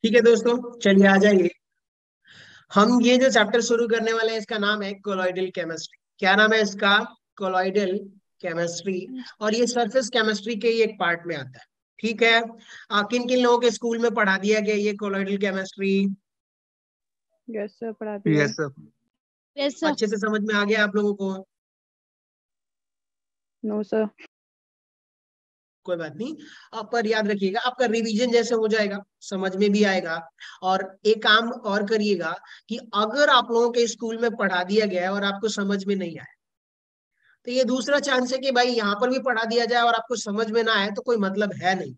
ठीक है दोस्तों, चलिए आ जाइए। हम ये जो चैप्टर शुरू करने वाले हैं इसका नाम है कोलॉइडल केमिस्ट्री। क्या नाम है इसका? Colloidal chemistry. और ये सरफेस केमिस्ट्री के ही एक पार्ट में आता है। ठीक है। किन किन लोगों के स्कूल में पढ़ा दिया गया ये कोलॉइडल केमिस्ट्री? यस सर, पढ़ा दिया। Yes sir. Yes sir. अच्छे से समझ में आ गया आप लोगों को? No sir. कोई बात नहीं। पर याद रखिएगा, आपका रिवीजन जैसे हो जाएगा समझ में भी आएगा। और एक काम और करिएगा कि अगर आप लोगों के स्कूल में पढ़ा दिया गया है और आपको समझ में नहीं आया, तो ये दूसरा चांस है कि भाई यहाँ पर भी पढ़ा दिया जाए और आपको समझ में ना आए तो कोई मतलब है नहीं।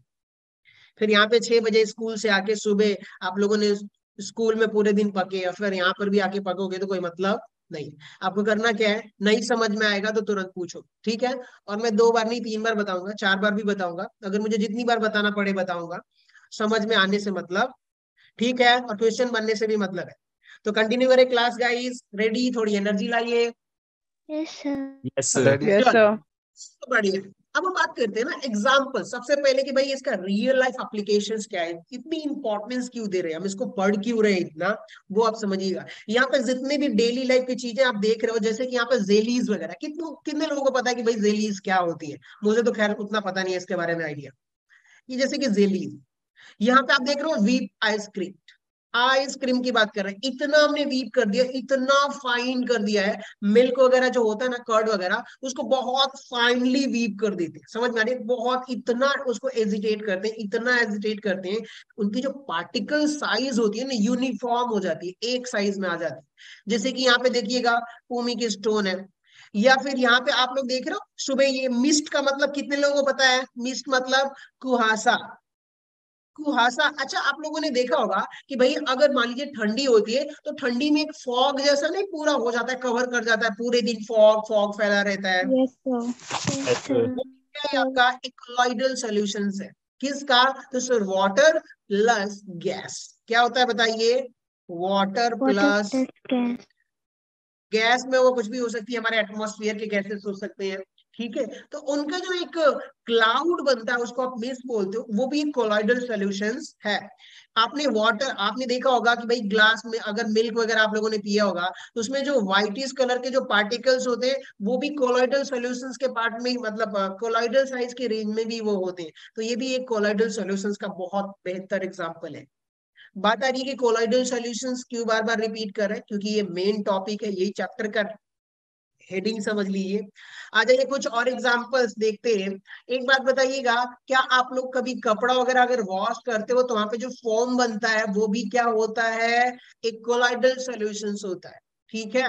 फिर यहाँ पे 6 बजे स्कूल से आके सुबह आप लोगों ने स्कूल में पूरे दिन पके और फिर यहाँ पर भी आके पकोगे तो कोई मतलब नहीं। आपको करना क्या है, नहीं समझ में आएगा तो तुरंत पूछो, ठीक है। और मैं 2 बार नहीं 3 बार बताऊंगा, 4 बार भी बताऊंगा, अगर मुझे जितनी बार बताना पड़े बताऊंगा। समझ में आने से मतलब, ठीक है, और क्वेश्चन बनने से भी मतलब है। तो कंटिन्यू करें क्लास गाइस। रेडी? थोड़ी एनर्जी लाइए। Yes sir. Yes sir. Yes sir. तो बढ़िया। अब हम बात करते हैं ना एग्जाम्पल। सबसे पहले कि भाई इसका रियल लाइफ एप्लीकेशंस क्या है, इतनी इंपॉर्टेंस क्यों दे रहे हैं हम इसको, पढ़ क्यों रहे हैं इतना, वो आप समझिएगा। यहाँ पे जितने भी डेली लाइफ की चीजें आप देख रहे हो, जैसे कि यहाँ पे जेलीज वगैरह, कितने लोगों को पता है कि भाई जेलीज क्या होती है? मुझे तो खैर उतना पता नहीं है इसके बारे में आइडिया। ये जैसे कि जेलीज, यहाँ पे आप देख रहे हो व्हीप आइसक्रीम। आइसक्रीम की बात कर रहे हैं, इतना हमने वीप कर दिया, इतना फाइन कर दिया है। मिल्क वगैरह जो होता है ना, कर्ड वगैरह, उसको बहुत फाइनली वीप कर देते हैं। समझ में आ रही है? बहुत इतना उसको एजिटेट करते हैं, इतना एजिटेट करते हैं, उनकी जो पार्टिकल साइज होती है ना यूनिफॉर्म हो जाती है, एक साइज में आ जाती है। जैसे कि यहाँ पे देखिएगा भूमि की स्टोन है, या फिर यहाँ पे आप लोग देख रहे हो सुबह ये मिस्ट का मतलब कितने लोगों को पता है? मिस्ट मतलब कुहासा। कुहासा, अच्छा आप लोगों ने देखा होगा कि भाई अगर मान लीजिए ठंडी होती है तो ठंडी में एक फॉग जैसा नहीं पूरा हो जाता है, कवर कर जाता है, पूरे दिन फॉग फॉग फैला रहता है। Yes sir. Yes sir. वो क्या है आपका? एक कोलॉइडल सॉल्यूशन है। किसका? तो सर वाटर प्लस गैस। क्या होता है बताइए? Water water plus plus gas. Gas में वो कुछ भी हो सकती है, हमारे एटमॉस्फेयर के गैसेस हो सकते हैं। ठीक है। तो उनका जो एक क्लाउड बनता है उसको आप मिस्ट बोलते हो, वो भी कोलॉइडल सॉल्यूशंस है। आपने वाटर, आपने देखा होगा कि भाई ग्लास में अगर मिल्क वगैरह आप लोगों ने पिया होगा तो उसमें जो व्हाइटिश कलर के जो पार्टिकल्स होते हैं वो भी कोलॉइडल सॉल्यूशंस के पार्ट में मतलब कोलॉइडल साइज के रेंज में भी वो होते हैं। तो ये भी एक कोलॉइडल सॉल्यूशंस का बहुत बेहतर एग्जांपल है। बात आ रही है कि कोलॉइडल सॉल्यूशंस क्यों बार बार रिपीट कर रहे हैं, क्योंकि ये मेन टॉपिक है, यही चैप्टर का हेडिंग समझ लीजिए। आ जाइए कुछ और एग्जांपल्स देखते हैं। एक बात बताइएगा, क्या आप लोग कभी कपड़ा वगैरह अगर वॉश करते हो तो वहां पे जो फोम बनता है वो भी क्या होता है? एक कोलॉइडल सॉल्यूशंस होता है। ठीक है।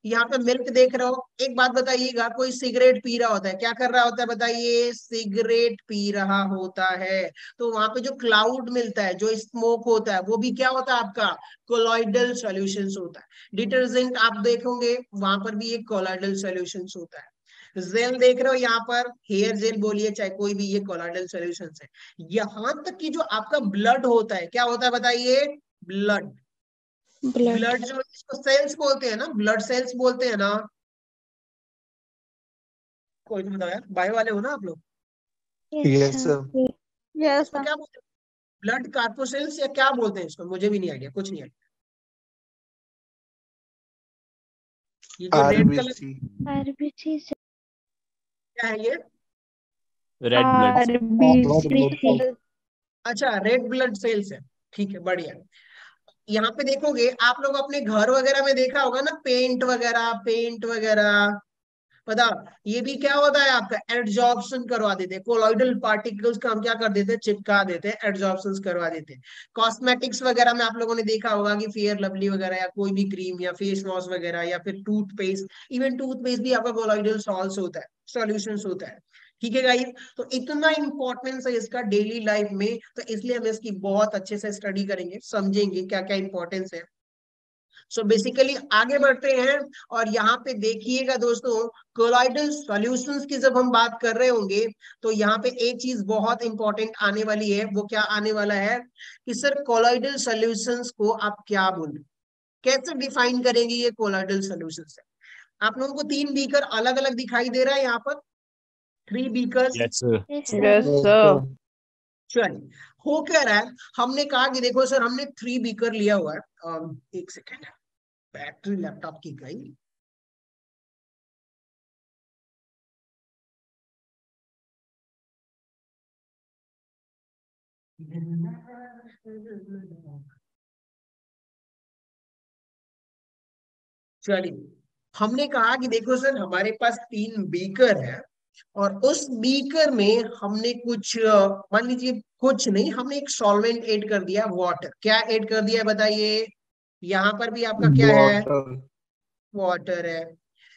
यहाँ पे मिल्क देख रहे हो। एक बात बताइएगा, कोई सिगरेट पी रहा होता है, क्या कर रहा होता है बताइए? सिगरेट पी रहा होता है। तो वहां पे जो क्लाउड मिलता है, जो स्मोक होता है, वो भी क्या होता है आपका? कोलॉइडल सॉल्यूशंस होता है। डिटर्जेंट आप देखोगे वहां पर भी एक कोलॉइडल सॉल्यूशंस होता है। जेल देख रहे हो यहाँ पर, हेयर जेल बोलिए चाहे कोई भी, ये कोलॉइडल सॉल्यूशंस है। यहाँ तक कि जो आपका ब्लड होता है, क्या होता है बताइए? ब्लड। ब्लड। ब्लड जो इसको सेल्स बोलते हैं ना, ब्लड सेल्स बोलते हैं ना। कोई तो बताओ यार, बायो वाले हो ना आप लोग? Yes yes sir. Sir. Yes इसको सर। क्या बोलते हैं? ब्लड कार्पोसेल्स या क्या बोलते हैं इसको? मुझे भी नहीं आइडिया, कुछ नहीं आइडिया। ये जो रेड कलर आरबीसी। आरबीसी। क्या है ये? Red blood. आरबीसी। अच्छा, रेड ब्लड सेल्स है। ठीक है, बढ़िया। यहाँ पे देखोगे आप लोग अपने घर वगैरह में देखा होगा ना, पेंट वगैरह पता, ये भी क्या होता है आपका? एडजॉर्प्शन करवा देते हैं। कोलॉइडल पार्टिकल्स का हम क्या कर देते हैं? चिपका देते हैं, एडजॉर्प्शन करवा देते हैं। कॉस्मेटिक्स वगैरह में आप लोगों ने देखा होगा कि फेयर लवली वगैरह या कोई भी क्रीम या फेस वॉश वगैरह या फिर टूथपेस्ट, इवन टूथपेस्ट भी आपका कोलॉइडल सॉल्स होता है, सॉल्यूशंस होता है। ठीक है गाइस। तो इतना इंपॉर्टेंस है इसका डेली लाइफ में, तो इसलिए हम इसकी बहुत अच्छे से स्टडी करेंगे, समझेंगे क्या क्या इंपॉर्टेंस है। सो बेसिकली आगे बढ़ते हैं। और यहाँ पे देखिएगा दोस्तों, कोलॉइडल सॉल्यूशंस की जब हम बात कर रहे होंगे तो यहाँ पे एक चीज बहुत इंपॉर्टेंट आने वाली है। वो क्या आने वाला है कि सर कोलॉइडल सॉल्यूशंस को आप क्या बोलें, कैसे डिफाइन करेंगे ये कोलॉइडल सॉल्यूशंस है? आप लोगों को 3 बीकर अलग अलग दिखाई दे रहा है यहाँ पर, 3 beaker. Yes sir. Yes yes sir. Sir. चलिए, हो क्या रहा है, हमने कहा कि देखो सर हमने 3 बीकर लिया हुआ है। एक सेकेंड, बैटरी लैपटॉप की गई। चलिए, हमने कहा कि देखो सर हमारे पास 3 बीकर है, और उस बीकर में हमने कुछ मान लीजिए कुछ नहीं, हमने एक सॉल्वेंट ऐड कर दिया, वाटर। क्या ऐड कर दिया बताइए? यहाँ पर भी आपका क्या है? वाटर। वाटर है।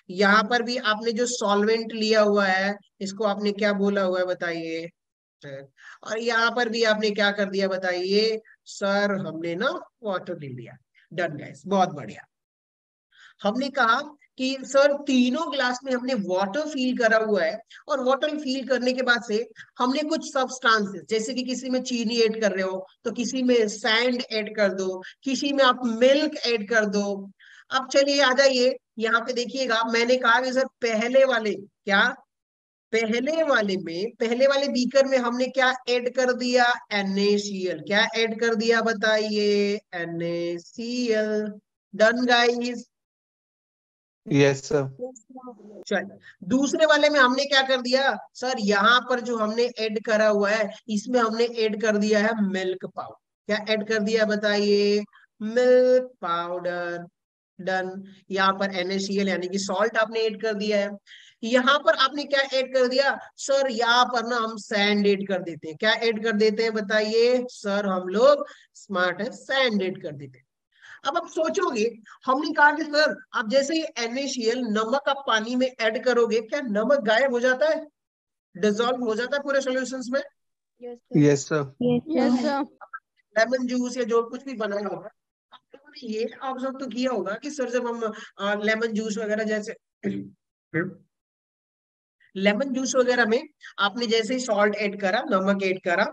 यहाँ पर भी आपने जो सॉल्वेंट लिया हुआ है, इसको आपने क्या बोला हुआ है बताइए? और यहाँ पर भी आपने क्या कर दिया बताइए? सर हमने ना वाटर ले लिया। डन गाइस, बहुत बढ़िया। हमने कहा कि सर तीनों ग्लास में हमने वाटर फिल करा हुआ है, और वाटर फिल करने के बाद से हमने कुछ सब्सटेंसेस, जैसे कि किसी में चीनी ऐड कर रहे हो तो किसी में सैंड ऐड कर दो, किसी में आप मिल्क ऐड कर दो। अब चलिए आ जाइए, यहाँ पे देखिएगा, मैंने कहा कि सर पहले वाले क्या, पहले वाले बीकर में हमने क्या ऐड कर दिया? NaCl। क्या ऐड कर दिया बताइए? NaCl। Done guys. Yes sir. चल, दूसरे वाले में हमने क्या कर दिया? सर यहाँ पर जो हमने ऐड करा हुआ है, इसमें हमने ऐड कर दिया है मिल्क पाउडर। क्या ऐड कर दिया बताइए? Milk powder. डन। यहाँ पर NaCl यानी कि सॉल्ट आपने ऐड कर दिया है। यहाँ पर आपने क्या ऐड कर दिया? सर यहाँ पर ना हम सैंड ऐड कर देते हैं। क्या ऐड कर देते हैं बताइए? सर हम लोग स्मार्ट है, सैंड ऐड कर देते हैं। अब आप सोचोगे, हमने कहा कि सर आप जैसे ही NaCl नमक आप पानी में ऐड करोगे, क्या नमक गायब हो जाता है, डिजोल्व हो जाता है पूरे सॉल्यूशंस में? Yes sir. Yes sir. Lemon juice या जो कुछ भी बनाया होगा, आप लोगों ने ये ऑब्जर्व तो किया होगा कि सर जब हम लेमन जूस वगैरह जैसे लेमन जूस वगैरह में आपने जैसे ही सॉल्ट ऐड करा, नमक ऐड करा,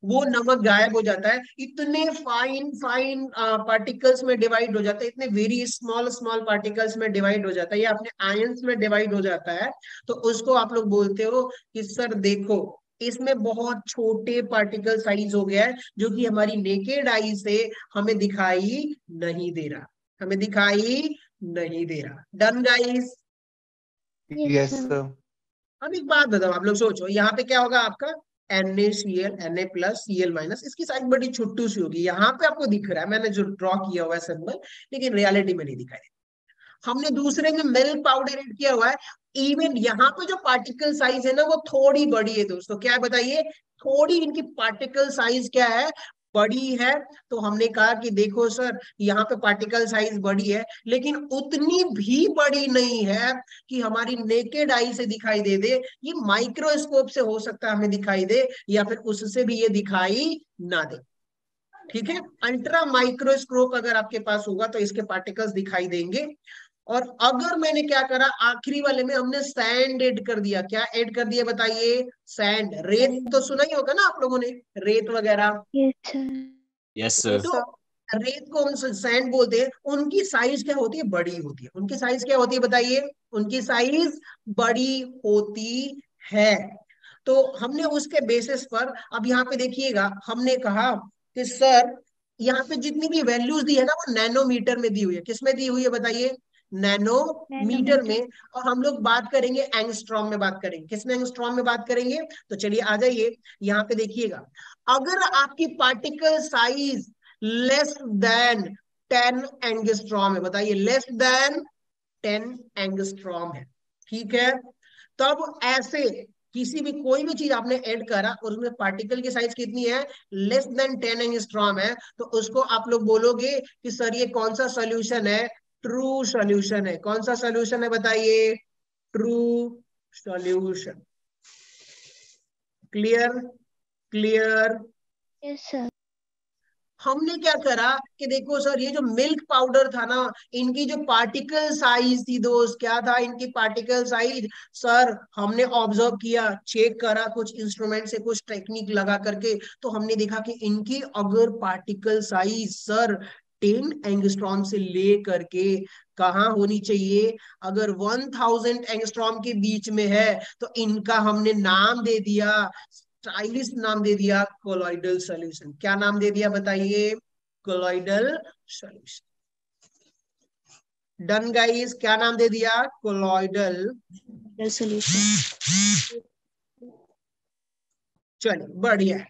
वो नमक गायब हो जाता है, इतने फाइन फाइन पार्टिकल्स में डिवाइड हो जाता है, इतने वेरी स्मॉल स्मॉल पार्टिकल्स में डिवाइड हो जाता है, या अपने आयंस में डिवाइड हो जाता है। तो उसको आप लोग बोलते हो कि सर देखो इसमें बहुत छोटे पार्टिकल साइज हो गया है, जो कि हमारी नेकेड आई से हमें दिखाई नहीं दे रहा, हमें दिखाई नहीं दे रहा। Done guys. Yes sir. अब एक बात बताओ, आप लोग सोचो यहाँ पे क्या होगा आपका? NaCl, Na+Cl-, इसकी साइज बड़ी छोटू सी होगी, यहाँ पे आपको दिख रहा है, मैंने जो ड्रॉ किया हुआ है सिंबल, लेकिन रियलिटी में नहीं दिखाई। हमने दूसरे में मिल्क पाउडर ऐड किया हुआ है, इवन यहाँ पे जो पार्टिकल साइज है ना वो थोड़ी बड़ी है दोस्तों। क्या है बताइए? थोड़ी इनकी पार्टिकल साइज क्या है? बड़ी है। तो हमने कहा कि देखो सर यहाँ पे पार्टिकल साइज बड़ी है, लेकिन उतनी भी बड़ी नहीं है कि हमारी नेकेड आई से दिखाई दे दे। ये माइक्रोस्कोप से हो सकता है हमें दिखाई दे, या फिर उससे भी ये दिखाई ना दे। ठीक है, अल्ट्रा माइक्रोस्कोप अगर आपके पास होगा तो इसके पार्टिकल्स दिखाई देंगे। और अगर मैंने क्या करा, आखिरी वाले में हमने सैंड ऐड कर दिया। क्या ऐड कर दिया बताइए? सैंड। रेत तो सुना ही होगा ना आप लोगों ने, रेत वगैरह। Yes, sir. Yes Yes, sir. sir. रेत को हम सैंड बोलते हैं। उनकी साइज क्या होती है? बड़ी होती है। उनकी साइज क्या होती है बताइए? उनकी साइज बड़ी होती है। तो हमने उसके बेसिस पर, अब यहाँ पे देखिएगा, हमने कहा कि सर यहाँ पे जितनी भी वैल्यूज दी है ना वो नैनोमीटर में दी हुई है। किसमें दी हुई है बताइए? नैनोमीटर में। और हम लोग बात करेंगे एंगस्ट्रॉम में, बात करेंगे किसमें? एंगस्ट्रॉम में बात करेंगे। तो चलिए आ जाइए, यहाँ पे देखिएगा, अगर आपकी particle size less than 10 angstrom है, बताइए लेस देन 10 एंगस्ट्रॉम है, ठीक है, तब ऐसे किसी भी कोई भी चीज आपने ऐड करा और उसमें पार्टिकल की साइज कितनी है? लेस देन 10 एंगस्ट्रॉम है, तो उसको आप लोग बोलोगे कि सर ये कौन सा सोल्यूशन है? ट्रू सोल्यूशन है। कौन सा सोल्यूशन है बताइए? True solution. Clear? Clear? Yes, sir. हमने क्या करा कि देखो सर ये जो मिल्क पाउडर था ना, इनकी जो पार्टिकल साइज थी दोस्त, क्या था इनकी पार्टिकल साइज? सर हमने ऑब्जर्व किया, चेक करा कुछ इंस्ट्रूमेंट से, कुछ टेक्निक लगा करके, तो हमने देखा कि इनकी अगर पार्टिकल साइज सर 10 एंगस्ट्रॉम से ले करके कहाँ होनी चाहिए? अगर 1000 एंगस्ट्रॉम के बीच में है तो इनका हमने नाम दे दिया स्टाइलिश नाम दे दिया कोलॉइडल सॉल्यूशन। क्या नाम दे दिया बताइए? Colloidal solution. डन गाइस, क्या नाम दे दिया? Colloidal solution. चलिए बढ़िया है।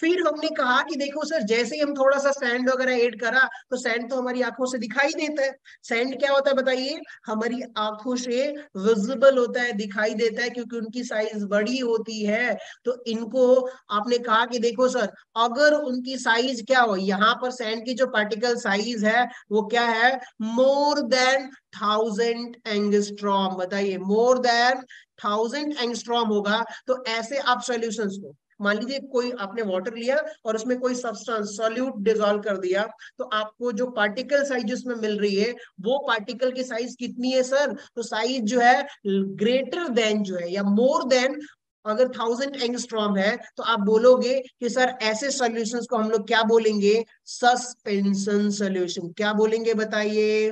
फिर हमने कहा कि देखो सर, जैसे ही हम थोड़ा सा सैंड वगैरह ऐड करा तो सैंड तो हमारी आंखों से दिखाई देता है। सैंड क्या होता है बताइए? हमारी आंखों से विजिबल होता है, दिखाई देता है, क्योंकि उनकी साइज बड़ी होती है। तो इनको आपने कहा कि देखो सर, अगर उनकी साइज क्या हो, यहाँ पर सैंड की जो पार्टिकल साइज है वो क्या है? More than 1000 angstrom. बताइए, मोर देन 1000 एंगस्ट्रॉम होगा तो ऐसे आप सॉल्यूशंस को, मान लीजिए कोई आपने वाटर लिया और उसमें कोई सब्सटेंस सॉल्यूट डिसॉल्व कर दिया, तो आपको जो पार्टिकल साइज उसमें मिल रही है वो पार्टिकल की साइज कितनी है सर? तो साइज जो है ग्रेटर देन जो है या मोर देन, अगर 1000 एंगस्ट्रॉम है तो आप बोलोगे कि सर ऐसे सॉल्यूशंस को हम लोग क्या बोलेंगे? Suspension solution. क्या बोलेंगे बताइए?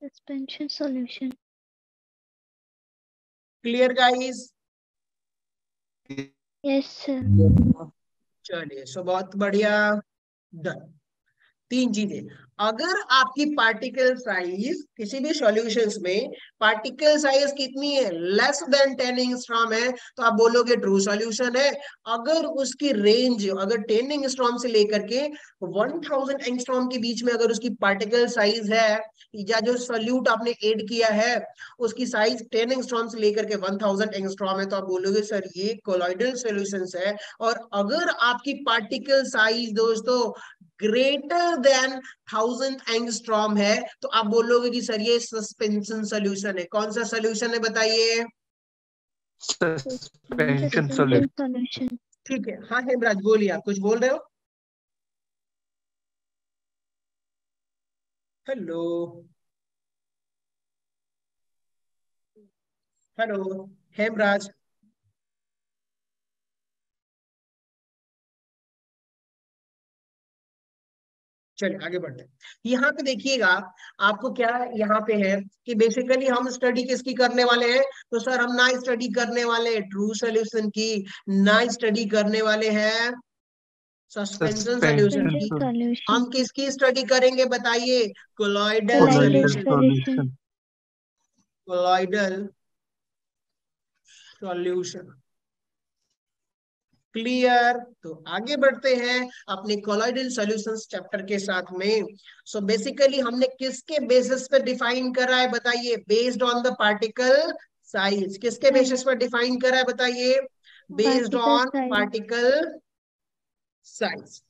Suspension solution. Clear guys? Yes sir. चलिए, सो बहुत बढ़िया। डन। तीन चीजें, अगर आपकी पार्टिकल साइज किसी भी सॉल्यूशंस में पार्टिकल साइज कितनी है? लेस देन 10 एंगस्ट्रॉम है तो आप बोलोगे ट्रू सॉल्यूशन है। अगर उसकी रेंज, अगर 10 एंगस्ट्रॉम से लेकर के 1000 एंगस्ट्रॉम के बीच में अगर उसकी पार्टिकल साइज है, या जो सॉल्यूट आपने ऐड किया है उसकी साइज 10 एंगस्ट्रॉम से लेकर के 1000 एंगस्ट्रॉम है, तो आप बोलोगे सर ये कोलॉइडल सॉल्यूशंस है। और अगर आपकी पार्टिकल साइज दोस्तों ग्रेटर देन 1000 एंगस्ट्रॉम है तो आप बोलोगे कि सर ये सस्पेंशन सॉल्यूशन है। कौन सा सॉल्यूशन है बताइए? Suspension solution. सॉल्यूशन। ठीक है, हाँ हेमराज बोलिए, आप कुछ बोल रहे हो? Hello hello Hemraj. चलिए आगे बढ़ते हैं। यहाँ पे देखिएगा, आपको क्या यहाँ पे है कि बेसिकली हम स्टडी किसकी करने वाले हैं? तो सर हम ना स्टडी करने वाले हैं ट्रू सॉल्यूशन की, ना स्टडी करने वाले हैं सस्पेंशन सॉल्यूशन की। सॉल्यूशन। हम किसकी स्टडी करेंगे बताइए? Colloidal colloidal solution. Solution. Colloidal solution. Clear? तो आगे बढ़ते हैं अपने कोलॉइडल सॉल्यूशंस चैप्टर के साथ में। सो बेसिकली हमने किसके बेसिस पे डिफाइन करा है बताइए? Based on the particle size. किसके बेसिस पर डिफाइन करा है बताइए? Based on particle size.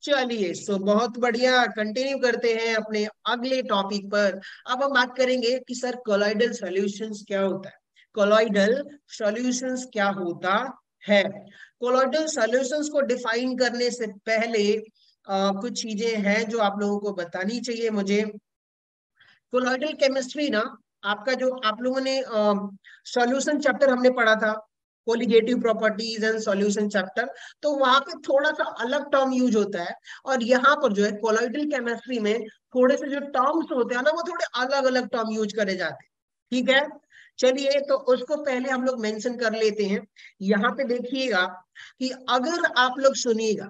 चलिए, सो बहुत बढ़िया, कंटिन्यू करते हैं अपने अगले टॉपिक पर। अब हम बात करेंगे कि सर कोलॉइडल सॉल्यूशंस क्या होता है। कोलॉइडल सॉल्यूशंस क्या होता है? कोलॉइडल सॉल्यूशंस को डिफाइन करने से पहले कुछ चीजें हैं जो आप लोगों को बतानी चाहिए मुझे। कोलॉइडल केमिस्ट्री ना, आपका जो आप लोगों ने सॉल्यूशन चैप्टर हमने पढ़ा था, colligative properties and solution chapter, तो वहां पे थोड़ा सा अलग टर्म यूज होता है। और यहाँ पर जो है कोलॉइडल केमिस्ट्री में थोड़े से जो टर्म्स होते हैं ना वो थोड़े अलग अलग टर्म यूज करे जाते हैं। ठीक है, चलिए तो उसको पहले हम लोग मेंशन कर लेते हैं। यहाँ पे देखिएगा कि अगर आप लोग सुनिएगा,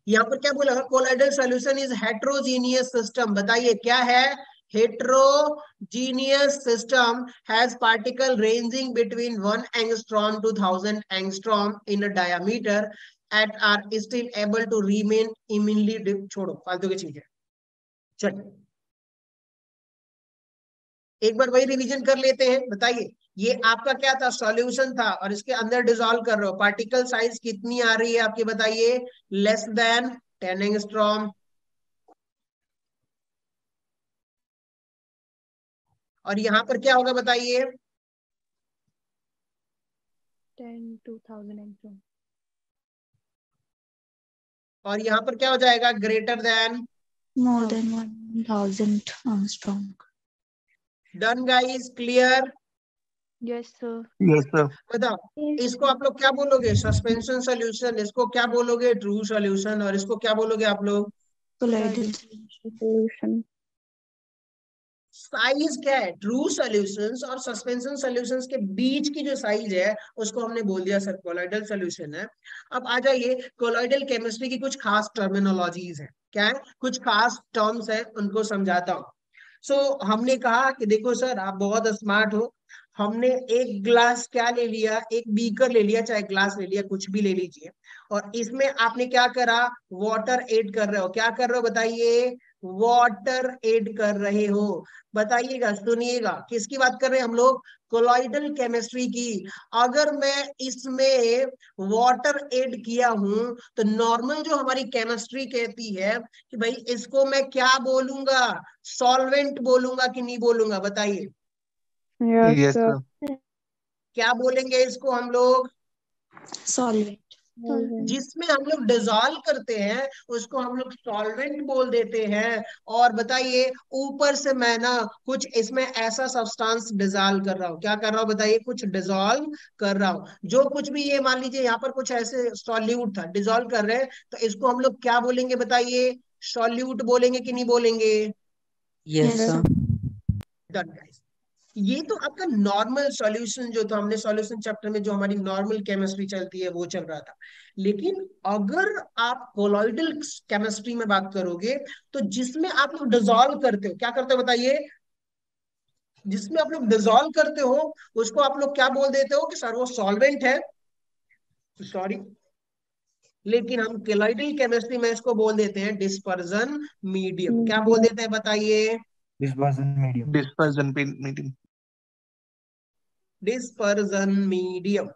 यहाँ पर क्या बोला? Colloidal solution is heterogeneous system. बताइए क्या है? heterogeneous system has particle ranging between 1 angstrom to 1000 angstrom in a diameter and are still able to remain evenly छोड़ो फालतू की चीज है। चलिए एक बार वही रिवीजन कर लेते हैं। बताइए, ये आपका क्या था? सॉल्यूशन था और इसके अंदर डिसॉल्व कर रहे हो। पार्टिकल साइज कितनी आ रही है आपकी बताइए? Less than 10 angstrom. और यहाँ पर क्या होगा बताइए? 10 to 1000 एंगस्ट्रॉम। और यहाँ पर क्या हो जाएगा? Greater than more than 1000 angstrom. Done guys? Clear? Yes sir. Yes sir. बताओ इसको आप लोग क्या बोलोगे? Suspension solution. इसको क्या बोलोगे? True solution. और इसको क्या बोलोगे आप लोग? Colloidal solution. साइज क्या है, ट्रू सॉल्यूशंस और सस्पेंशन सॉल्यूशंस के बीच की जो साइज है उसको हमने बोल दिया सर कोलॉइडल सॉल्यूशन है। अब आ जाइए, कोलॉइडल केमिस्ट्री की कुछ खास टर्मिनोलॉजीज है, क्या है, कुछ खास टर्म्स है, उनको समझाता हूँ। हमने कहा कि देखो सर आप बहुत स्मार्ट हो, हमने एक ग्लास क्या ले लिया, एक बीकर ले लिया, चाहे ग्लास ले लिया, कुछ भी ले लीजिए, और इसमें आपने क्या करा, वाटर ऐड कर रहे हो, क्या कर रहे हो बताइए, वाटर ऐड कर रहे हो। बताइएगा, सुनिएगा, किसकी बात कर रहे हैं हम लोग, कोलॉइडल केमिस्ट्री की। अगर मैं इसमें वाटर ऐड किया हूं तो नॉर्मल जो हमारी केमिस्ट्री कहती है कि भाई इसको मैं क्या बोलूंगा, सॉल्वेंट बोलूंगा कि नहीं बोलूंगा, बताइए। Yes, sir. क्या बोलेंगे इसको हम लोग, Solvent. जिसमें हम लोग डिजॉल्व करते हैं उसको हम लोग सॉल्वेंट बोल देते हैं। और बताइए, ऊपर से मैं ना कुछ इसमें ऐसा सब्सटेंस डिजॉल्व कर रहा हूँ, क्या कर रहा हूँ बताइए, कुछ डिजॉल्व कर रहा हूँ। जो कुछ भी ये मान लीजिए यहाँ पर कुछ ऐसे सॉल्यूट था, डिजॉल्व कर रहे हैं, तो इसको हम लोग क्या बोलेंगे बताइए, सॉल्यूट बोलेंगे कि नहीं बोलेंगे। Yes, sir. Done guys. ये तो आपका नॉर्मल सॉल्यूशन जो था, हमने सॉल्यूशन चैप्टर में जो हमारी नॉर्मल केमिस्ट्री चलती है वो चल रहा था। लेकिन अगर आप कोलॉइडल केमिस्ट्री में बात करोगे तो जिसमें आप लोग डिसॉल्व करते हो, क्या करते हो बताइए, जिसमें आप लोग डिसॉल्व करते हो उसको आप लोग क्या बोल देते हो कि सर वो सॉल्वेंट है, सॉरी, लेकिन हम कोलॉइडल केमिस्ट्री में इसको बोल देते हैं डिस्पर्जन मीडियम। क्या बोल देते हैं बताइए, Dispersion medium. Dispersion medium. Dispersion medium.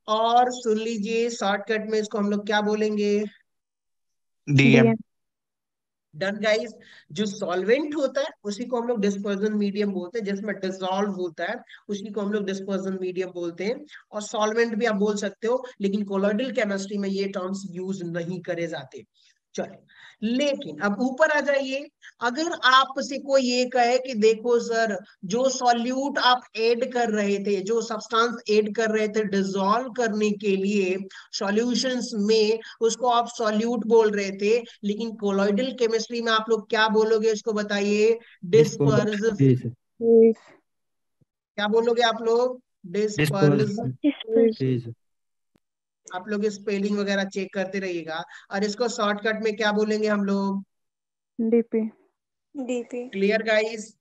और सुन लीजिए, शॉर्टकट में इसको हम लोग क्या बोलेंगे, DM. Done guys. जो सॉल्वेंट होता है उसी को हम लोग डिस्पर्जन मीडियम बोलते हैं, जिसमें डिसॉल्व होता है उसी को हम लोग डिस्पर्जन मीडियम बोलते हैं। और सॉल्वेंट भी आप बोल सकते हो, लेकिन कोलॉइडल केमिस्ट्री में ये टर्म्स यूज नहीं करे जाते। चलो, लेकिन अब ऊपर आ जाइए, अगर आपसे कोई ये कहे कि देखो सर, जो सॉल्यूट आप ऐड कर रहे थे, जो सब्सटेंस ऐड कर रहे थे डिसॉल्व करने के लिए सॉल्यूशंस में, उसको आप सॉल्यूट बोल रहे थे, लेकिन कोलॉइडल केमिस्ट्री में आप लोग क्या बोलोगे इसको बताइए, डिस्पर्स। Phase. क्या बोलोगे आप लोग, डिस्पर्स। Disperse. Phase. आप लोग स्पेलिंग वगैरह चेक करते रहिएगा। और इसको शॉर्टकट में क्या बोलेंगे हम लोग, DP. Clear guys,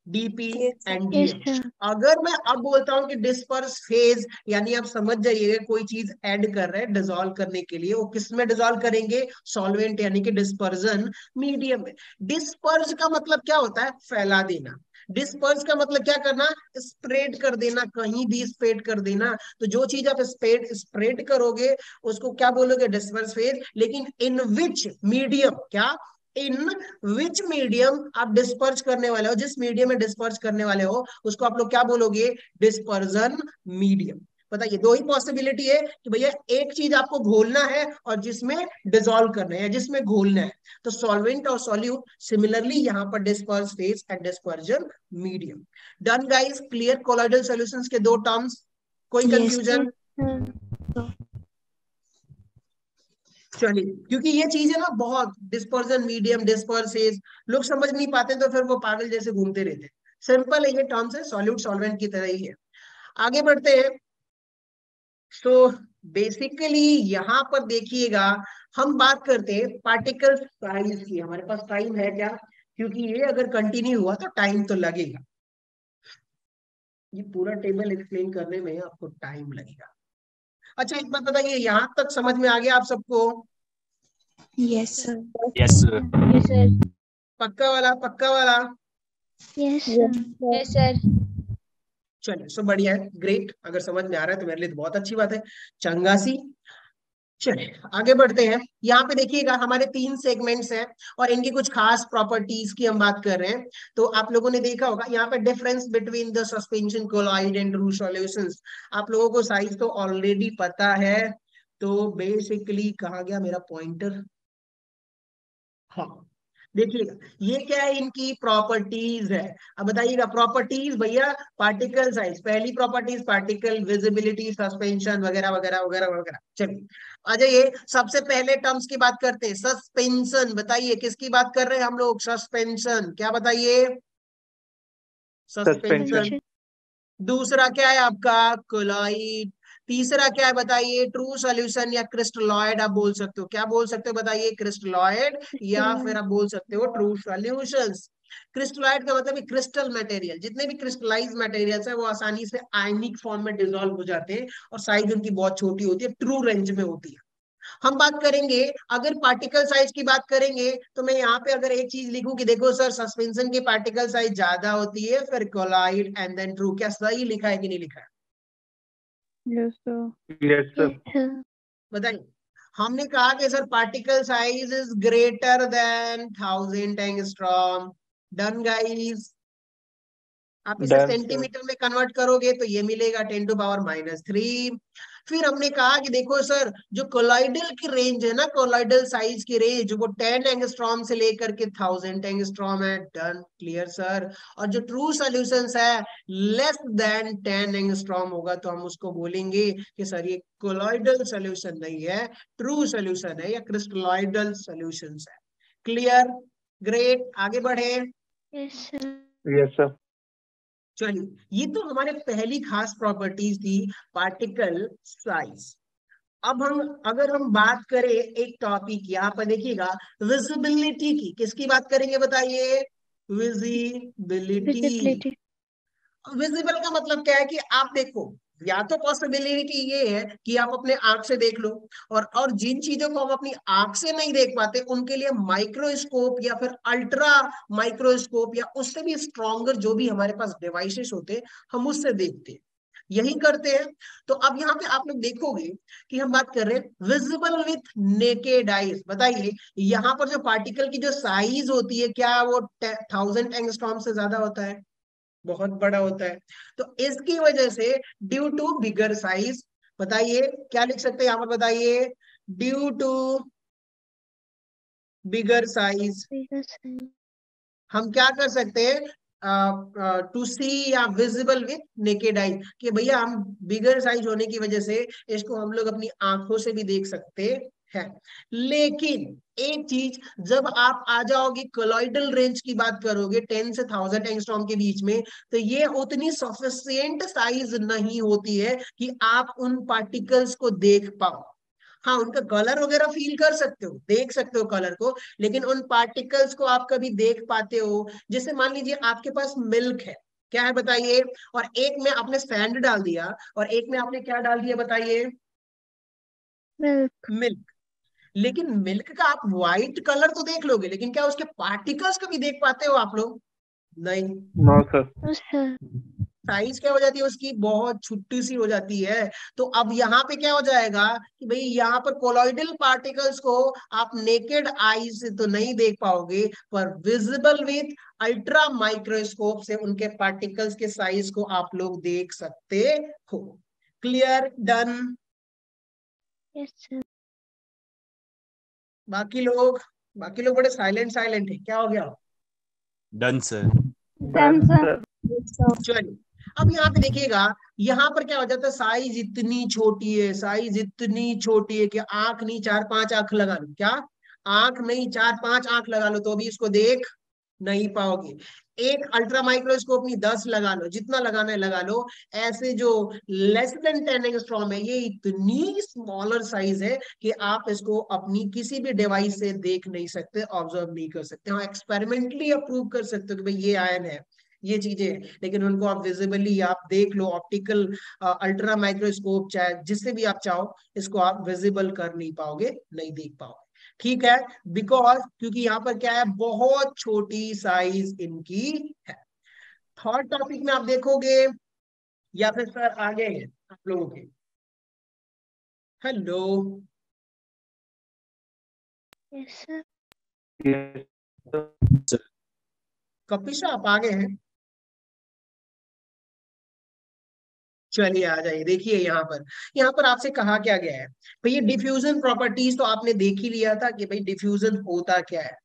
DP and Yes, DM. sir. अगर मैं अब बोलता हूं कि डिस्पर्स फेज, यानी आप समझ जाइएगा कोई चीज ऐड कर रहे हैं डिसॉल्व करने के लिए, वो किस में डिसॉल्व करेंगे, सॉल्वेंट यानी कि डिस्पर्जन मीडियम में। डिस्पर्स का मतलब क्या होता है, फैला देना। डिस्पर्स का मतलब क्या करना, स्प्रेड कर देना, कहीं भी स्प्रेड कर देना। तो जो चीज आप स्प्रेड करोगे उसको क्या बोलोगे, डिस्पर्स फेज। लेकिन इन विच मीडियम, क्या, इन विच मीडियम आप डिस्पर्स करने वाले हो, जिस मीडियम में डिस्पर्स करने वाले हो उसको आप लोग क्या बोलोगे, डिस्पर्जन मीडियम। बताइए, दो ही पॉसिबिलिटी है कि भैया एक चीज आपको घोलना है और जिसमें डिसॉल्व करना है, जिसमें घोलना है। तो सॉल्वेंट और सॉल्यूट, सिमिलरली यहाँ पर disperse phase and dispersion medium. Done guys, clear colloidal solutions के दो टर्म्स, कोई Yes, कंफ्यूजन। sir. चलिए, क्योंकि ये चीजें ना बहुत, डिस्पर्जन मीडियम, डिस्पर्सेस, लोग समझ नहीं पाते तो फिर वो पागल जैसे घूमते रहते हैं। सिंपल है, ये टर्म्स है, सॉल्यूट सॉल्वेंट की तरह ही है। आगे बढ़ते हैं। तो बेसिकली यहाँ पर देखिएगा, हम बात करते हैं पार्टिकल साइज की। हमारे पास टाइम है क्या, क्योंकि ये अगर कंटिन्यू हुआ तो टाइम तो लगेगा, ये पूरा टेबल एक्सप्लेन करने में आपको टाइम लगेगा। अच्छा, एक बात बताइए, यहाँ तक समझ में आ गया आप सबको, Yes, sir. Yes, sir. Yes, sir. पक्का वाला, पक्का वाला। Yes, sir. Yes, sir. चलिए, सो बढ़िया है, ग्रेट। अगर समझ में आ रहा है तो मेरे लिए तो बहुत अच्छी बात है, चंगासी। चलिए आगे बढ़ते हैं। यहाँ पे देखिएगा हमारे 3 सेगमेंट्स हैं और इनकी कुछ खास प्रॉपर्टीज की हम बात कर रहे हैं। तो आप लोगों ने देखा होगा यहाँ पे difference between the suspension colloid and true solutions. आप लोगों को साइज तो ऑलरेडी पता है। तो बेसिकली कहा गया मेरा पॉइंटर, हाँ देखिएगा, ये क्या है, इनकी प्रॉपर्टीज है। अब बताइएगा प्रॉपर्टीज भैया, पार्टिकल साइज, पहली प्रॉपर्टीज पार्टिकल विजिबिलिटी, सस्पेंशन वगैरह वगैरह वगैरह वगैरह। चलिए आ जाइए, सबसे पहले टर्म्स की बात करते हैं। सस्पेंशन, बताइए किसकी बात कर रहे हैं हम लोग? सस्पेंशन, क्या बताइए? सस्पेंशन। Suspension. दूसरा क्या है आपका? कोलॉइड। तीसरा क्या है बताइए? ट्रू सॉल्यूशन या क्रिस्टलॉइड आप बोल सकते हो। क्या बोल सकते हो बताइए? क्रिस्टलॉइड या फिर आप बोल सकते हो ट्रू सॉल्यूशंस। क्रिस्टलॉइड का मतलब क्रिस्टल मटेरियल, जितने भी क्रिस्टलाइज मटेरियल्स है वो आसानी से आयनिक फॉर्म में डिसॉल्व हो जाते हैं और साइज उनकी बहुत छोटी होती है, ट्रू रेंज में होती है। हम बात करेंगे, अगर पार्टिकल साइज की बात करेंगे तो मैं यहाँ पे अगर एक चीज लिखूं कि देखो सर सस्पेंशन की पार्टिकल साइज ज्यादा होती है, फिर कोलाइड एंड देन ट्रू, क्या सही लिखा है कि नहीं लिखा है? Yes, sir. Yes, sir. Yes, sir. बताइए। हमने कहा कि sir particle size is greater than 1000 angstrom. Done guys? आप इसे Done, sir. सेंटीमीटर में कन्वर्ट करोगे तो ये मिलेगा 10⁻³ फिर हमने कहा कि देखो सर जो कोलॉइडल की रेंज है ना, कोलॉइडल साइज की रेंज वो 10 एंगस्ट्रॉम से लेकर के 1000 एंगस्ट्रॉम है। Done, clear sir. और जो ट्रू सॉल्यूशंस है लेस देन 10 एंगस्ट्रॉम होगा तो हम उसको बोलेंगे कि सर ये कोलॉइडल सॉल्यूशन नहीं है, ट्रू सॉल्यूशन है या क्रिस्टलॉइडल सॉल्यूशंस है। क्लियर? ग्रेट, आगे बढ़े। Yes, sir. Yes, sir. चलिए, ये तो हमारे पहली खास प्रॉपर्टीज थी, पार्टिकल साइज। अब हम अगर हम बात करें एक टॉपिक यहाँ पर देखिएगा, विजिबिलिटी की, किसकी बात करेंगे बताइए? विजिबिलिटी। Visibility. विजिबल का मतलब क्या है कि आप देखो, या तो पॉसिबिलिटी ये है कि आप अपने आंख से देख लो, और जिन चीजों को हम अपनी आंख से नहीं देख पाते उनके लिए माइक्रोस्कोप या फिर अल्ट्रा माइक्रोस्कोप या उससे भी स्ट्रॉन्गर जो भी हमारे पास डिवाइसेस होते हैं हम उससे देखते हैं, यही करते हैं। तो अब यहाँ पे आप लोग देखोगे कि हम बात कर रहे हैं विजिबल विथ नेकेड आईज। बताइए, यहाँ पर जो पार्टिकल की जो साइज होती है क्या वो 1000 एंगस्ट्रॉम से ज्यादा होता है? बहुत बड़ा होता है। तो इसकी वजह से ड्यू टू बिगर साइज, बताइए क्या लिख सकते हैं यहाँ पर? बताइए, due to bigger size Because हम क्या कर सकते हैं? टू सी या विजिबल विथ नेकेड आई, कि भैया हम बिगर साइज होने की वजह से इसको हम लोग अपनी आंखों से भी देख सकते हैं। लेकिन एक चीज, जब आप आ जाओगे कोलॉइडल रेंज की बात करोगे 10 से 1000 एंगस्ट्रॉम के बीच में, तो ये उतनी सफिशिएंट साइज नहीं होती है कि आप उन पार्टिकल्स को देख पाओ। हाँ, उनका कलर वगैरह फील कर सकते हो, देख सकते हो कलर को, लेकिन उन पार्टिकल्स को आप कभी देख पाते हो? जैसे मान लीजिए आपके पास मिल्क है, क्या है बताइए, और एक में आपने सैंड डाल दिया और एक में आपने क्या डाल दिया बताइए? milk. मिल्क। लेकिन मिल्क का आप व्हाइट कलर तो देख लोगे, लेकिन क्या उसके पार्टिकल्स कभी देख पाते हो आप लोग? नहीं। No, sir. No, sir. Size क्या हो जाती है उसकी? बहुत छोटी सी हो जाती है। तो अब यहाँ पे क्या हो जाएगा कि भाई यहाँ पर कोलॉइडल पार्टिकल्स को आप नेकेड आई से तो नहीं देख पाओगे, पर विजिबल विथ अल्ट्रा माइक्रोस्कोप से उनके पार्टिकल्स के साइज को आप लोग देख सकते हो। क्लियर? डन? Yes, sir. बाकी लोग बड़े साइलेंट साइलेंट है, क्या हो गया? Done sir. Done, sir. चलिए, अब यहाँ पे देखिएगा, यहाँ पर क्या हो जाता है, साइज इतनी छोटी है, साइज इतनी छोटी है कि आंख नहीं 4-5 आंख लगा लो, क्या आंख नहीं 4-5 आंख लगा लो तो भी इसको देख नहीं पाओगे। एक अल्ट्रा माइक्रोस्कोप नहीं 10 लगा लो, जितना लगाना है लगा लो। ऐसे जो लेस देन 10 एंगस्ट्रॉम है, ये इतनी स्मॉलर साइज है कि आप इसको अपनी किसी भी डिवाइस से देख नहीं सकते, ऑब्जर्व नहीं कर सकते। हाँ, एक्सपेरिमेंटली आप प्रूव कर सकते हो कि भाई ये आयन है, ये चीजें हैं, लेकिन उनको आप विजिबली आप देख लो, ऑप्टिकल अल्ट्रा माइक्रोस्कोप चाहे जिससे भी आप चाहो, इसको आप विजिबल कर नहीं पाओगे, नहीं देख पाओगे। ठीक है, बिकॉज क्योंकि यहाँ पर क्या है, बहुत छोटी साइज इनकी है। थर्ड टॉपिक में आप देखोगे, या फिर सर आगे हैं आप लोगों के? Hello, Yes, sir. Yes, sir. Kapish आप आगे हैं? चलिए आ जाइए, देखिए यहाँ पर आपसे कहा क्या गया है भाई, ये डिफ्यूजन प्रॉपर्टीज तो आपने देख ही लिया था कि भाई डिफ्यूजन होता क्या है।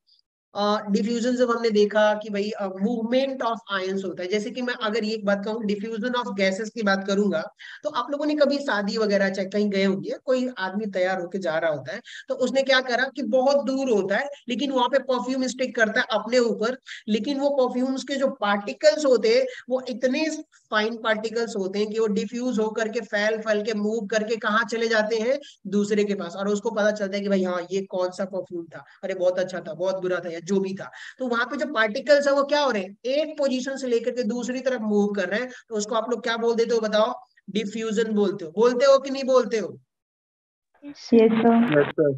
डिफ्यूजन जब हमने देखा कि भाई मूवमेंट ऑफ आयंस होता है, जैसे कि मैं अगर ये एक बात कहूँ, डिफ्यूजन ऑफ गैसेस की बात करूंगा, तो आप लोगों ने कभी शादी वगैरह चाहे कहीं गए होंगे, कोई आदमी तैयार होके जा रहा होता है, तो उसने क्या करा कि बहुत दूर होता है लेकिन वहां पे परफ्यूम स्टिक करता है अपने ऊपर, लेकिन वो परफ्यूम्स के जो पार्टिकल्स होते हैं वो इतने फाइन पार्टिकल्स होते हैं कि वो डिफ्यूज होकर के फैल फैल के मूव करके कहाँ चले जाते हैं, दूसरे के पास, और उसको पता चलता है कि भाई हाँ ये कौन सा परफ्यूम था, अरे बहुत अच्छा था, बहुत बुरा था, या जो भी था। तो वहां पे जो पार्टिकल्स है वो क्या हो रहे हैं, एक पोजीशन से लेकर के दूसरी तरफ मूव कर रहे हैं, तो उसको आप लोग क्या बोल देते हो बताओ, डिफ्यूजन बोलते हो कि नहीं बोलते हो? Yes, sir. Yes, sir. Yes, sir.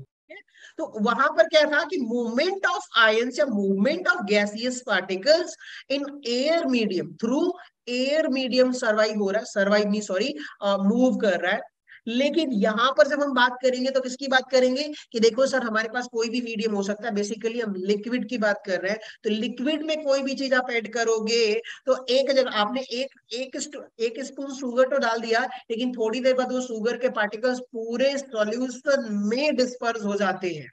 तो वहां पर क्या था कि मूवमेंट ऑफ आयंस या movement of gaseous particles in air medium, through air medium survive हो रहा है, सर्वाइव नहीं सॉरी, मूव कर रहा है। लेकिन यहां पर जब हम बात करेंगे तो किसकी बात करेंगे कि देखो सर हमारे पास कोई भी मीडियम हो सकता है, बेसिकली हम लिक्विड की बात कर रहे हैं, तो लिक्विड में कोई भी चीज आप ऐड करोगे तो एक जगह आपने एक स्पून शुगर तो डाल दिया, लेकिन थोड़ी देर बाद वो शुगर के पार्टिकल्स पूरे सॉल्यूशन में डिस्पर्स हो जाते हैं,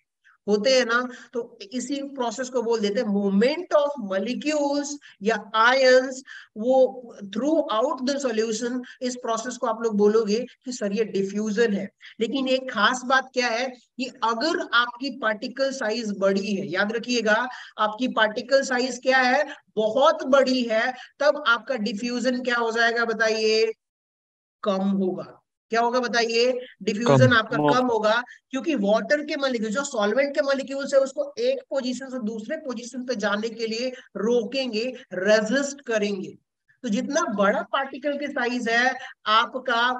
होते हैं ना। तो इसी प्रोसेस को बोल देते हैं मूवमेंट ऑफ मॉलिक्यूल्स या आयंस, वो थ्रू आउट द सॉल्यूशन। इस प्रोसेस को आप लोग बोलोगे कि सर ये डिफ्यूजन है। लेकिन एक खास बात क्या है कि अगर आपकी पार्टिकल साइज बड़ी है, याद रखिएगा, आपकी पार्टिकल साइज क्या है, बहुत बड़ी है, तब आपका डिफ्यूजन क्या हो जाएगा बताइए, कम होगा। क्या होगा बताइए, डिफ्यूजन आपका कम होगा, क्योंकि वाटर के मॉलिक्यूल, जो सॉल्वेंट के मॉलिक्यूल्स है, उसको एक पोजीशन से दूसरे पोजीशन पे जाने के लिए रोकेंगे, रेजिस्ट करेंगे। तो जितना बड़ा पार्टिकल के साइज है आपका,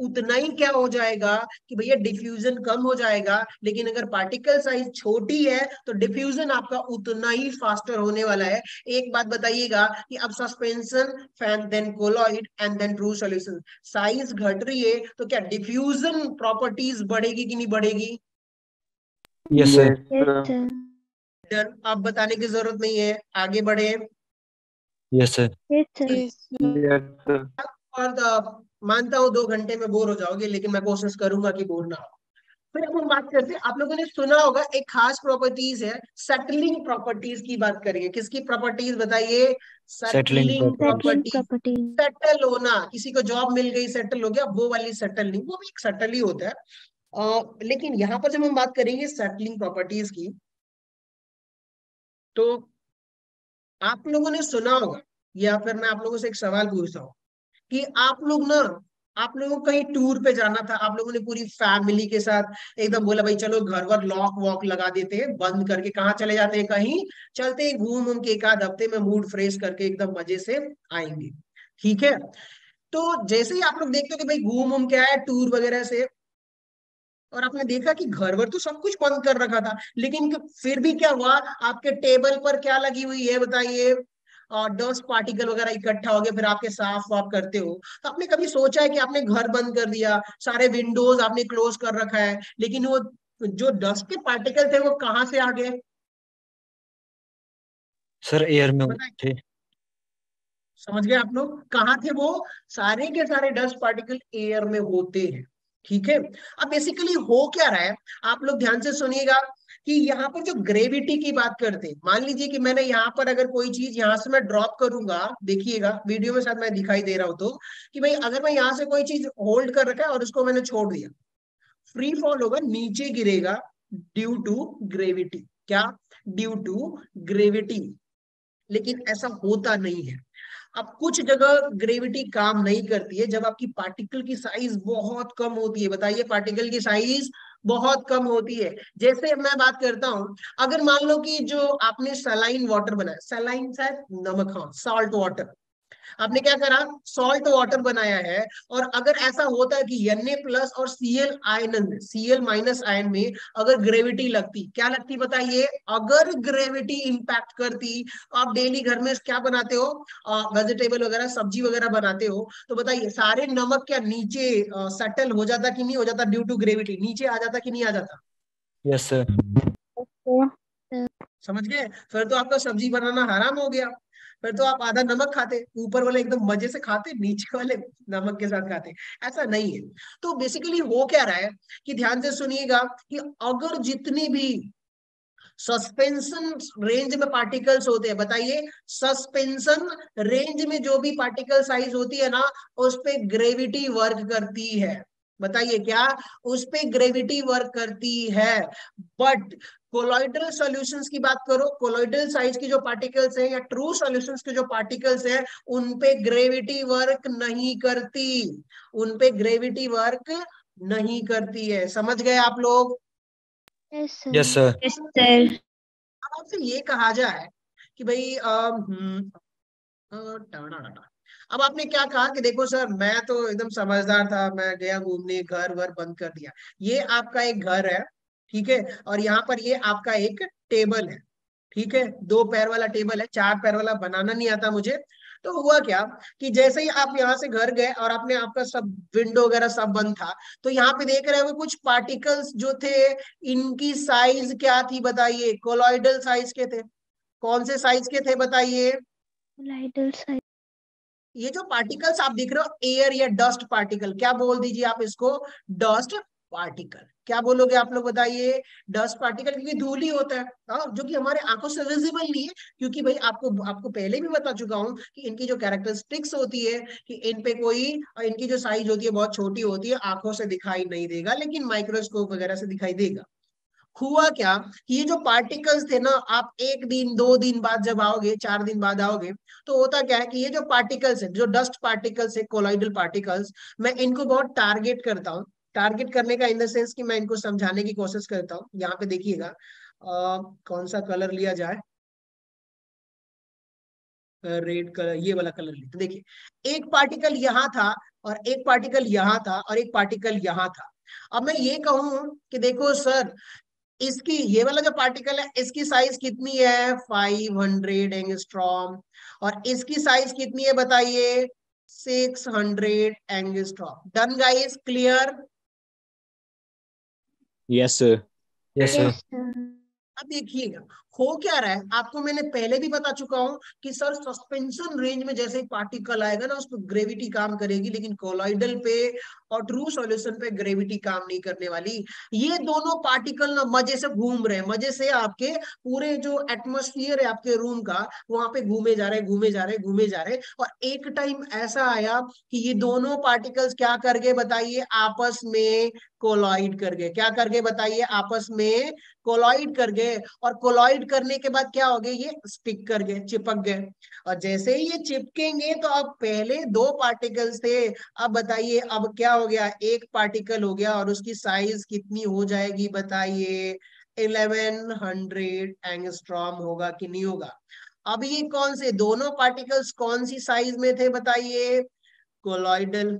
उतना ही क्या हो जाएगा कि भैया डिफ्यूजन कम हो जाएगा। लेकिन अगर पार्टिकल साइज छोटी है तो डिफ्यूजन आपका उतना ही फास्टर होने वाला है। एक बात बताइएगा कि अब suspension, fan, then colloid and then true solution, size घट रही है तो क्या डिफ्यूजन प्रॉपर्टीज बढ़ेगी कि नहीं बढ़ेगी? Yes, sir. Yes, Yes, sir. sir. Done, अब बताने की जरूरत नहीं है, आगे बढ़े। Yes, sir. Yes, sir. Yes, sir. और मानता हूँ 2 घंटे में बोर हो जाओगे, लेकिन मैं कोशिश करूंगा कि बोर ना हो। फिर अब हम बात करते हैं, आप लोगों ने सुना होगा एक खास प्रॉपर्टीज है, सेटलिंग प्रॉपर्टीज की बात करेंगे। किसकी प्रॉपर्टीज बताइए? Settling settling properties. Settling properties. property. Settle होना, किसी को जॉब मिल गई सेटल हो गया, वो वाली सेटल नहीं, वो भी एक सेटल ही होता है। लेकिन यहाँ पर जब हम बात करेंगे सेटलिंग प्रॉपर्टीज की, तो आप लोगों ने सुना होगा, या फिर मैं आप लोगों से एक सवाल पूछता हूँ कि आप लोग ना, आप लोगों को कहीं टूर पे जाना था, आप लोगों ने पूरी फैमिली के साथ एकदम बोला भाई चलो घर वर लॉक वॉक लगा देते हैं, बंद करके कहाँ चले जाते हैं, कहीं चलते हैं घूम उम के, एक आध हफ्ते में मूड फ्रेश करके एकदम मजे से आएंगे, ठीक है। तो जैसे ही आप लोग देखते हो कि भाई घूम उम के आए टूर वगैरह से, और आपने देखा कि घर वर तो सब कुछ बंद कर रखा था, लेकिन फिर भी क्या हुआ, आपके टेबल पर क्या लगी हुई है बताइए, और डस्ट पार्टिकल वगैरह इकट्ठा हो गया, फिर आपके साफ वाफ करते हो। तो आपने कभी सोचा है कि आपने घर बंद कर दिया, सारे विंडोज आपने क्लोज कर रखा है, लेकिन वो जो डस्ट के पार्टिकल थे वो कहाँ से आ गए Sir, air में बताइए? थे. समझ गए आप लोग, कहाँ थे वो? सारे के सारे डस्ट पार्टिकल एयर में होते हैं, ठीक है। अब बेसिकली हो क्या रहा है, आप लोग ध्यान से सुनिएगा कि यहाँ पर जो ग्रेविटी की बात करते हैं, मान लीजिए कि मैंने यहाँ पर अगर कोई चीज यहाँ से मैं ड्रॉप करूंगा, देखिएगा वीडियो में शायद मैं दिखाई दे रहा हूं, तो कि भाई अगर मैं यहाँ से कोई चीज होल्ड कर रखा है और उसको मैंने छोड़ दिया, फ्री फॉल होगा, नीचे गिरेगा ड्यू टू ग्रेविटी। क्या? Due to gravity. लेकिन ऐसा होता नहीं है। अब कुछ जगह ग्रेविटी काम नहीं करती है, जब आपकी पार्टिकल की साइज बहुत कम होती है। बताइए, पार्टिकल की साइज बहुत कम होती है। जैसे मैं बात करता हूं, अगर मान लो कि जो आपने सलाइन वाटर बनाया, सलाइन शायद नमक, हाँ सॉल्ट वाटर, आपने क्या करा, सॉल्ट वाटर बनाया है, और अगर ऐसा होता है कि Na प्लस और Cl माइनस आयन में अगर ग्रेविटी लगती, क्या लगती बताइए, अगर ग्रेविटी इंपैक्ट करती, तो आप डेली घर में क्या बनाते हो, वेजिटेबल वगैरह सब्जी वगैरह बनाते हो, तो बताइए सारे नमक क्या नीचे सेटल हो जाता कि नहीं हो जाता, ड्यू टू ग्रेविटी नीचे आ जाता कि नहीं आ जाता? Yes, sir. समझ गए? फिर तो आपका सब्जी बनाना हराम हो गया, फिर तो आप आधा नमक खाते, ऊपर वाले एकदम मजे से खाते, नीचे वाले नमक के साथ खाते। ऐसा नहीं है। तो बेसिकली हो क्या रहा है कि ध्यान से सुनिएगा कि अगर जितनी भी सस्पेंशन रेंज में पार्टिकल्स होते हैं, बताइए सस्पेंशन रेंज में जो भी पार्टिकल साइज होती है ना, उस पे ग्रेविटी वर्क करती है। बताइए क्या, उस पे ग्रेविटी वर्क करती है। बट कोलॉइडल सॉल्यूशंस की बात करो, कोलॉइडल साइज की जो पार्टिकल्स हैं या ट्रू सॉल्यूशंस के जो पार्टिकल्स हैं, उन पे ग्रेविटी वर्क नहीं करती, उन पे ग्रेविटी वर्क नहीं करती है। समझ गए आप लोग? Yes, sir. Yes, sir. Yes, sir. अब आपसे ये कहा जाए कि भाई अब आपने क्या कहा कि देखो सर मैं तो एकदम समझदार था, मैं गया घूमने, घर वर बंद कर दिया। ये आपका एक घर है, ठीक है, और यहाँ पर ये आपका एक टेबल है, ठीक है, 2 पैर वाला टेबल है, 4 पैर वाला बनाना नहीं आता मुझे। तो हुआ क्या कि जैसे ही आप यहाँ से घर गए और आपने, आपका सब विंडो वगैरह सब बंद था, तो यहाँ पे देख रहे हो कुछ पार्टिकल्स जो थे, इनकी साइज क्या थी बताइए? कोलॉइडल साइज के थे। कौन से साइज के थे बताइए? Colloidal size. ये जो पार्टिकल्स आप देख रहे हो, एयर या डस्ट पार्टिकल, क्या बोल दीजिए आप इसको? Dust particle. क्या बोलोगे आप लोग बताइए? डस्ट पार्टिकल, क्योंकि धूल ही होता है, जो कि हमारे आंखों से विजिबल नहीं है। क्योंकि भाई आपको पहले भी बता चुका हूं कि इनकी जो कैरेक्टरिस्टिक्स होती है कि इन पे कोई, इनकी जो साइज होती है बहुत छोटी होती है, आंखों से दिखाई नहीं देगा, लेकिन माइक्रोस्कोप वगैरह से दिखाई देगा। हुआ क्या कि ये जो पार्टिकल्स थे ना, आप 1 दिन 2 दिन बाद जब आओगे, 4 दिन बाद आओगे, तो होता क्या है कि ये जो पार्टिकल्स है, जो डस्ट पार्टिकल्स है, कोलॉइडल पार्टिकल्स, मैं इनको बहुत टारगेट करता हूँ। टारगेट करने का इन द सेंस कि मैं इनको समझाने की कोशिश करता हूँ। यहाँ पे देखिएगा, कौन सा कलर लिया जाए? रेड कलर, ये वाला कलर लिया। तो देखिए, एक पार्टिकल यहाँ था और एक पार्टिकल यहाँ था और एक पार्टिकल यहाँ था। अब मैं ये कहूं कि देखो सर, इसकी, ये वाला जो पार्टिकल है, इसकी साइज कितनी है? 500 एंगस्ट्रॉम। और इसकी साइज कितनी है बताइए? 600 angstrom. Done guys, clear? Yes, sir. Yes, sir. Yes, sir. अब देखिएगा हो क्या रहा है, आपको मैंने पहले भी बता चुका हूं कि सर सस्पेंशन रेंज में जैसे ही पार्टिकल आएगा ना, उस पर ग्रेविटी काम करेगी, लेकिन कोलॉइडल पे और ट्रू सॉल्यूशन पे ग्रेविटी काम नहीं करने वाली। ये दोनों पार्टिकल ना मजे से घूम रहे हैं, मजे से आपके पूरे जो एटमोस्फियर है आपके रूम का, वहां पे घूमे जा रहे, घूमे जा रहे, घूमे जा रहे। और एक टाइम ऐसा आया कि ये दोनों पार्टिकल्स क्या कर गए बताइए? आपस में कोलॉइड कर गए। क्या कर गए बताइए? आपस में कोलॉइड कर गए। और कोलॉइड करने के बाद क्या हो गए? ये स्टिक कर गए, चिपक गए। और जैसे ही ये चिपकेंगे, तो अब पहले 2 पार्टिकल्स थे, अब बताइए अब क्या हो गया? एक पार्टिकल हो गया, और उसकी साइज कितनी हो जाएगी बताइए? 1100 एंगस्ट्रॉम होगा कि नहीं होगा? अब ये कौन से दोनों पार्टिकल्स कौन सी साइज में थे बताइए? कोलॉइडल।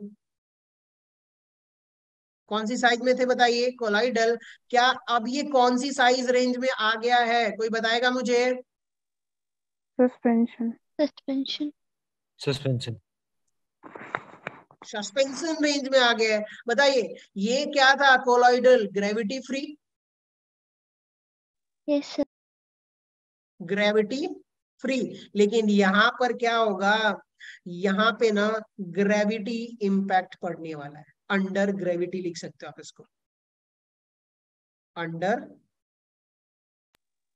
कौन सी साइज में थे बताइए? कोलॉइडल। क्या अब ये कौन सी साइज रेंज में आ गया है? कोई बताएगा मुझे? Suspension. Suspension. Suspension. Suspension range में आ गया है। बताइए ये क्या था? Colloidal, gravity free. Yes, sir. Gravity free. लेकिन यहाँ पर क्या होगा? यहाँ पे ना ग्रेविटी इंपैक्ट पड़ने वाला है। अंडर ग्रेविटी लिख सकते हो आप इसको, अंडर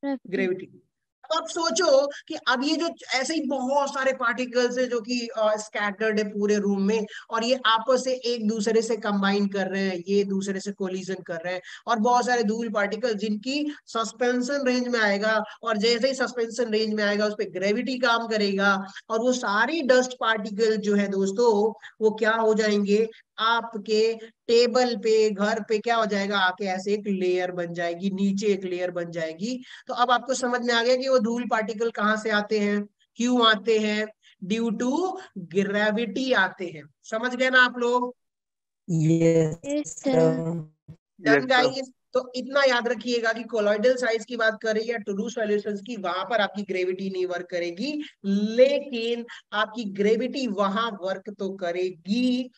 Gravity. ग्रेविटी। अब आप सोचो कि अब ये जो ऐसे ही बहुत सारे पार्टिकल्स है जो कि स्कैटर्ड है पूरे रूम में, और ये आपस से एक दूसरे से कंबाइन कर रहे हैं, ये दूसरे से कोलिजन कर रहे हैं, और बहुत सारे धूल पार्टिकल जिनकी सस्पेंशन रेंज में आएगा, और जैसे ही सस्पेंशन रेंज में आएगा उस पर ग्रेविटी काम करेगा, और वो सारी डस्ट पार्टिकल जो है दोस्तों, वो क्या हो जाएंगे? आपके टेबल पे, घर पे क्या हो जाएगा? आके ऐसे एक लेयर बन जाएगी, नीचे एक लेयर बन जाएगी। तो अब आपको समझ में आ गया कि वो धूल पार्टिकल कहाँ से आते हैं, क्यों आते हैं? ड्यू टू ग्रेविटी आते हैं। समझ गए ना आप लोग? Yes, sir. Done Yes, sir. Guys? तो इतना याद रखिएगा कि कोलॉइडल साइज की बात करें या ट्रू सॉल्यूशंस की, वहां पर आपकी ग्रेविटी नहीं वर्क करेगी, लेकिन आपकी ग्रेविटी वहां वर्क तो करेगी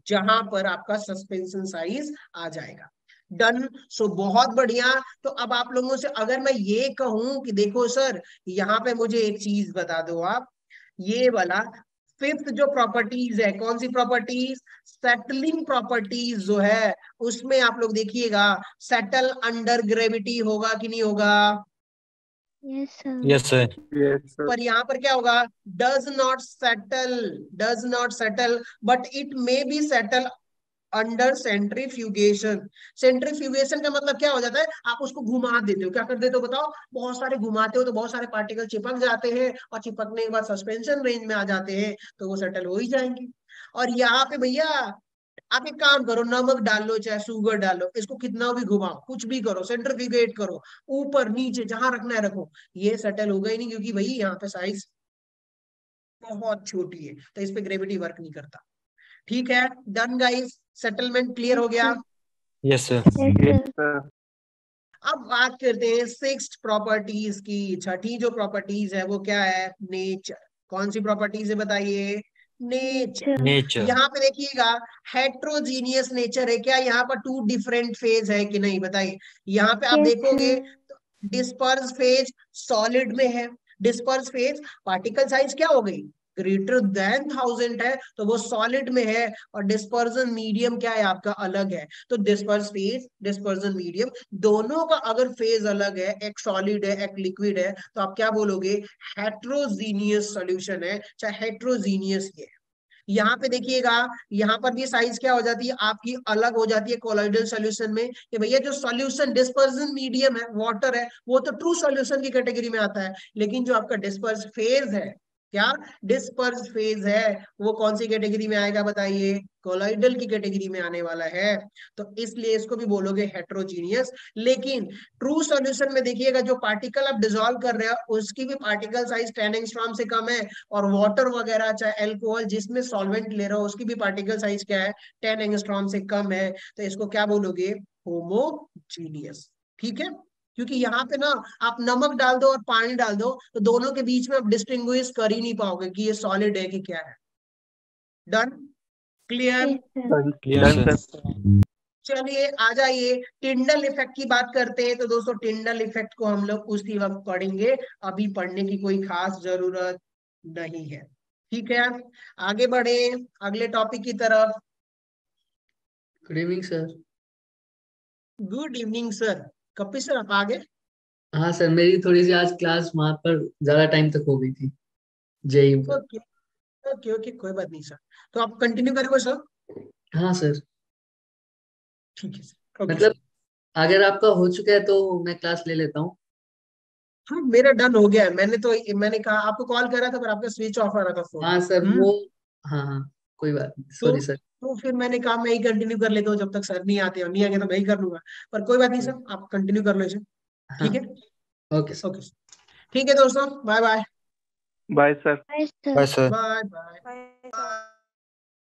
जहां पर आपका सस्पेंशन साइज आ जाएगा। डन। सो बहुत बढ़िया। तो अब आप लोगों से अगर मैं ये कहूं कि देखो सर, यहाँ पे मुझे एक चीज बता दो आप, ये वाला फिफ्थ जो प्रॉपर्टीज है, कौन सी प्रॉपर्टीज? सेटलिंग प्रॉपर्टीज जो है, उसमें आप लोग देखिएगा, सेटल अंडर ग्रेविटी होगा कि नहीं होगा? Yes, sir. Yes, sir. Yes, sir. पर यहाँ पर क्या होगा, does not settle but it may be settle under centrifugation. Centrifugation का मतलब क्या हो जाता है, आप उसको घुमा देते हो। क्या कर देते हो बताओ, बहुत सारे घुमाते हो तो बहुत सारे पार्टिकल चिपक जाते हैं, और चिपकने के बाद सस्पेंशन रेंज में आ जाते हैं, तो वो सेटल हो ही जाएंगे। और यहाँ पे भैया आप एक काम करो, नमक डाल लो चाहे शुगर डालो, इसको कितना भी घुमाओ, कुछ भी करो, सेंट्रीफ्यूगेट करो, ऊपर नीचे जहां रखना है रखो, ये सेटल होगा ही नहीं, क्योंकि भाई यहाँ पे साइज बहुत छोटी है, तो इस पे ग्रेविटी वर्क नहीं करता। ठीक है, डन गाइस, सेटलमेंट क्लियर हो गया। Yes, sir. Yes, Yes, sir. sir. अब बात करते हैं सिक्स्थ प्रॉपर्टीज की। छठी जो प्रॉपर्टीज है वो क्या है, नेचर। कौन सी प्रॉपर्टीज है बताइए, नेचर। Nature. Nature. यहाँ पे देखिएगा हेट्रोजीनियस नेचर है क्या, यहाँ पर 2 डिफरेंट फेज है कि नहीं बताइए। यहाँ पे आप Yes, देखोगे sir. तो डिस्पर्स फेज सॉलिड में है, डिस्पर्स फेज पार्टिकल साइज क्या हो गई, ग्रेटर देन 1000 है, तो वो सॉलिड में है। और डिस्पर्जन मीडियम क्या है आपका, अलग है। तो डिस्पर्स फेज, डिस्पर्जन मीडियम, दोनों का अगर फेज अलग है, एक सॉलिड है एक लिक्विड है, तो आप क्या बोलोगे, हेट्रोजीनियस सॉल्यूशन है, चाहे हेट्रोजीनियस ये। यहाँ पे देखिएगा, यहाँ पर भी साइज क्या हो जाती है आपकी, अलग हो जाती है कोलॉइडल सॉल्यूशन में, कि भैया जो सॉल्यूशन डिस्पर्जन मीडियम है, वाटर है, वो तो ट्रू सॉल्यूशन की कैटेगरी में आता है, लेकिन जो आपका डिस्पर्स फेज है, क्या डिस्पर्स फेज है, वो कौन सी कैटेगरी में आएगा बताइए, कोलॉइडल की कैटेगरी में आने वाला है। तो इसलिए इसको भी बोलोगे हेट्रोजीनियस। लेकिन ट्रू सॉल्यूशन में देखिएगा, जो पार्टिकल आप डिसॉल्व कर रहे हो उसकी भी पार्टिकल साइज 10 एंगस्ट्रॉम से कम है, और वाटर वगैरह चाहे अल्कोहल जिसमें सॉल्वेंट ले रहे हो उसकी भी पार्टिकल साइज क्या है, 10 एंगस्ट्रॉम से कम है, तो इसको क्या बोलोगे, होमोजीनियस। ठीक है, क्योंकि यहाँ पे ना आप नमक डाल दो और पानी डाल दो, तो दोनों के बीच में आप डिस्टिंग्विश कर ही नहीं पाओगे कि ये सॉलिड है कि क्या है। Done, clear. Yes, sir. Done, Clear, done, sir. sir. चलिए आ जाइए, टिंडल इफेक्ट की बात करते हैं। तो दोस्तों टिंडल इफेक्ट को हम लोग उसी वक्त पढ़ेंगे, अभी पढ़ने की कोई खास जरूरत नहीं है। ठीक है, आगे बढ़े अगले टॉपिक की तरफ। Good evening sir. Good evening sir. Kapil sir आप आगे। हाँ सर, मेरी थोड़ी सी आज क्लास वहां पर ज्यादा टाइम तक हो गई थी, जेई पर। ओके ओके ओके, कोई बात नहीं सर, तो आप कंटिन्यू करोगे सर। हाँ सर, ठीक है सर, ओके मतलब सर। अगर आपका हो चुका है तो मैं क्लास ले लेता हूँ। हाँ मेरा डन हो गया है, मैंने कहा आपको कॉल करा था पर आपका स्विच ऑफ आ रहा था फोन। हाँ सर वो, हाँ हाँ, कोई बात नहीं, तो सॉरी सर। तो फिर मैंने कहा मैं ही कंटिन्यू कर लेता हूँ जब तक सर नहीं आते, और नहीं आएंगे तो मैं ही कर लूंगा। पर कोई बात नहीं सर, आप कंटिन्यू कर लो इसे। हाँ, ठीक है, ओके सर। ओके, ठीक है दोस्तों, bye bye. Bye, sir. Bye, sir. Bye, sir. Bye bye.